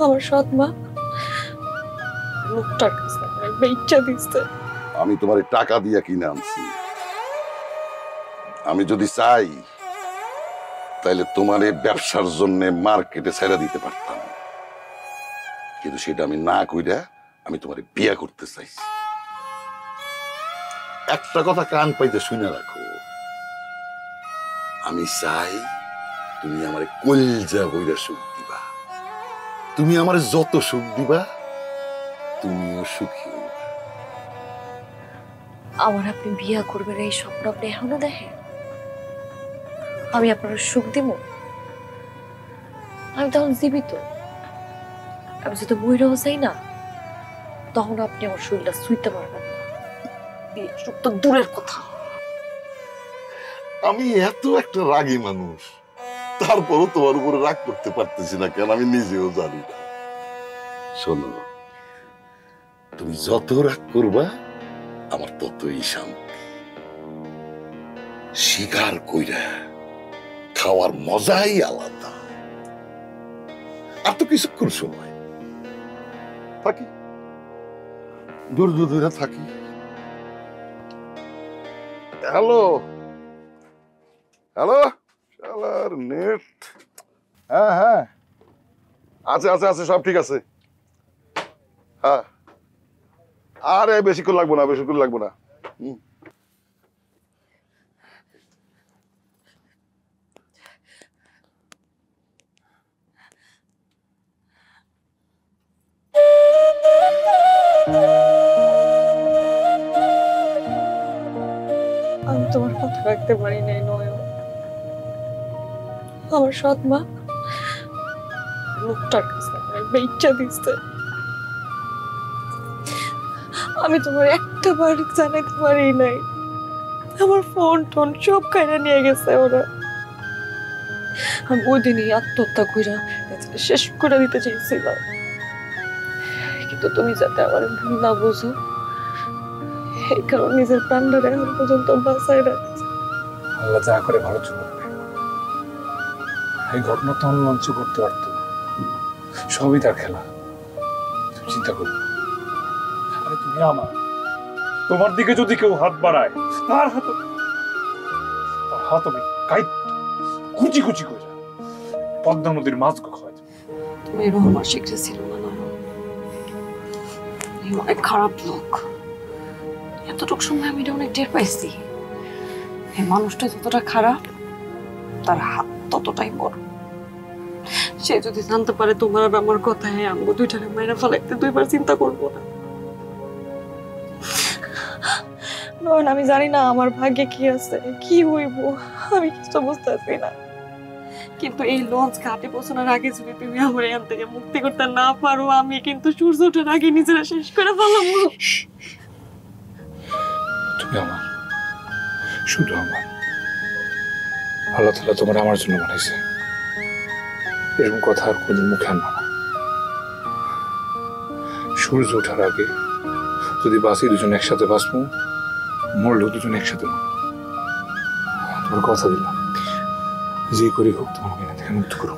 আমার সৎ মা লোকটার কাছে বেচা দিচ্ছে। আমি তোমার টাকা দিয়া কিনে আনছি। আমি যদি চাই তাহলে তোমার এই ব্যবসার জন্য মার্কেটে ছেড়ে দিতে পারতাম, কিন্তু সেটা আমি না কইরা আমি তোমার বিয়া করতে চাইছি। একটা কথা কান পাইতে শুনে রাখো, আমি চাই তুমি আমার কলজা বইরা সুখ দিবা। তুমি আমার যত সুখ দিবা তুমিও সুখী হইবা। আমার আপনি বিয়া করবেন এই স্বপ্ন আপনি এখনো দেখেন? আমি আপনার সুখ দিব? আমি তখন জীবিত, আমি যদি বইরাও চাই না, তখন আপনি আমার শরীরটা ছুঁইতে পারবেন না। বিয়ে সুখ তো দূরের কথা। আমি এত একটা রাগী মানুষ, তারপরও তোমার উপরে রাগ করতে পারতেছি না কেন আমি নিজেও জানি না। শোনো, তুমি যত রাগ করবা আমার ততই শান্তি। শিকার কইরা খাওয়ার মজাই আলাদা। আর তো কিছুক্ষণ সময় থাকি, দূর থাকি। হ্যালো হ্যালো, শালার নেট। হ্যাঁ হ্যাঁ, আছে সব ঠিক আছে। হ্যাঁ, আরে বেশিক্ষণ লাগবো না। আমি তোমার কথা রাখতে পারি নাই নয়ন। আমার সৎ মা লোকটার কাছে বেচা দিচ্ছে। আমি তোমার একটা বার জানাইতে পারি নাই। আমার ফোন টোন সব কাইরা নিয়ে গেছে ওরা। আমি ওই দিনই আত্মহত্যা কইরা শেষ করে দিতে চাইছিলাম, কিন্তু তুমি যাতে আমার ভুল না বুঝো এই কারণে নিজের প্রাণটা এখন পর্যন্ত বাঁচাই রাখছে। আল্লাহ যা করে ভালো জন্য করে। এই ঘটনা তো আমি মঞ্চ করতে পারত না, সবই তার খেলা। তুমি চিন্তা করো না। আরে তুমি আমার, তোমার দিকে যদি কেউ হাত বাড়ায় তার হাত আমি কুচি করে পদ্মা নদীর মাছ খাওয়াই। তুমি এরকম আমার শিখতে ছিল না নয়ন। অনেক খারাপ লোক। এতটুকু সময় আমি এটা অনেক টের পাইছি। এই মানুষটা যতটা খারাপ তার হাত ততটাই বড়। সে যদি জানতে পারে তোমার আর আমার কথা, হ্যাঁ আমগো দুইটারে মাইরা ফেলাইতে দুইবার চিন্তা করবো না। নয়ন, আমি জানি না আমার ভাগ্যে কি আছে, কি হইব, আমি কিছু বুঝতেছি না। কিন্তু এই লঞ্চ ঘাটে পৌঁছানোর আগে যদি তুমি আমার এখান থেকে মুক্তি করতে না পারো, আমি কিন্তু সূর্য ওঠার আগে নিজেরা শেষ করে ফেলাবো। তুমি আমার, শুধু আমার। আল্লাহ তাআলা তোমার আমার জন্য বানাইছে। এরকম কথা আর কোনদিন মুখে আনবা না। সূর্য ওঠার আগে যদি বাঁচি দুজন একসাথে বাঁচবো, মরলেও দুজন একসাথে মরবো। তোমার কথা দিলাম, যে করি হোক তোমার মেয়ে থেকে মুক্ত করো।